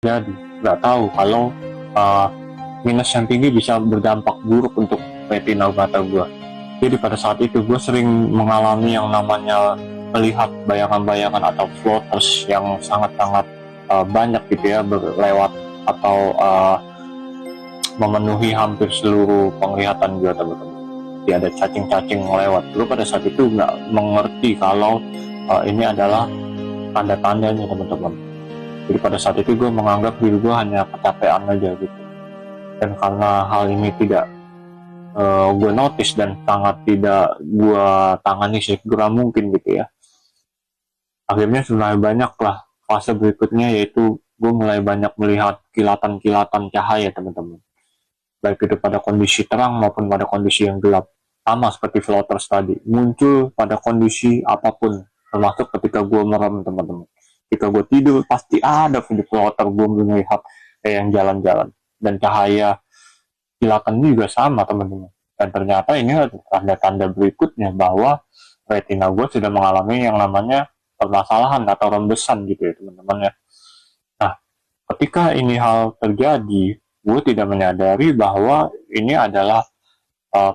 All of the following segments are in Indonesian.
Jadi nggak tahu kalau uh, minus yang tinggi bisa berdampak buruk untuk retina mata gue. Jadi pada saat itu gue sering mengalami yang namanya melihat bayangan-bayangan atau floaters yang sangat-sangat banyak gitu ya, berlewat atau memenuhi hampir seluruh penglihatan gue, teman-teman. Jadi ada cacing-cacing lewat. Gue pada saat itu nggak mengerti kalau ini adalah tanda-tandanya, teman-teman. Jadi pada saat itu gue menganggap diri gue hanya kecapean aja gitu. Dan karena hal ini tidak gue notice dan sangat tidak gue tangani segera mungkin gitu ya, akhirnya mulai banyak lah fase berikutnya, yaitu gue mulai banyak melihat kilatan-kilatan cahaya, teman-teman, baik itu pada kondisi terang maupun pada kondisi yang gelap. Sama seperti floaters tadi, muncul pada kondisi apapun, termasuk ketika gue merem, teman-teman. Ketika gue tidur pasti ada di floater gue melihat kayak yang jalan-jalan, dan cahaya kilatan juga sama, teman-teman. Dan ternyata ini adalah tanda-tanda berikutnya bahwa retina gue sudah mengalami yang namanya permasalahan atau rembesan gitu ya, teman-teman ya. Nah, ketika ini hal terjadi, gue tidak menyadari bahwa ini adalah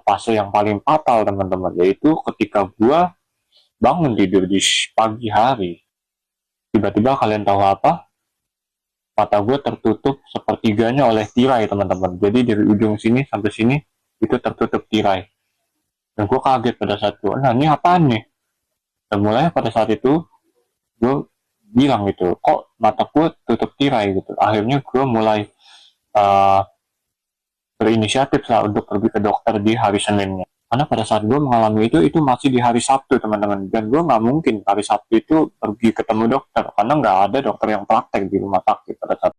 fase yang paling fatal, teman-teman, yaitu ketika gue bangun tidur di pagi hari, tiba-tiba kalian tahu apa? Mata gue tertutup sepertiganya oleh tirai, teman-teman. Jadi dari ujung sini sampai sini itu tertutup tirai. Dan gue kaget pada saat itu, nah ini apaan nih? Dan mulai pada saat itu gue bilang gitu, kok mata gue tutup tirai gitu. Akhirnya gue mulai uh, berinisiatif lah untuk pergi ke dokter di hari Seninnya. Karena pada saat gue mengalami itu masih di hari Sabtu, teman-teman. Dan gue nggak mungkin hari Sabtu itu pergi ketemu dokter, karena nggak ada dokter yang praktek di rumah sakit pada saat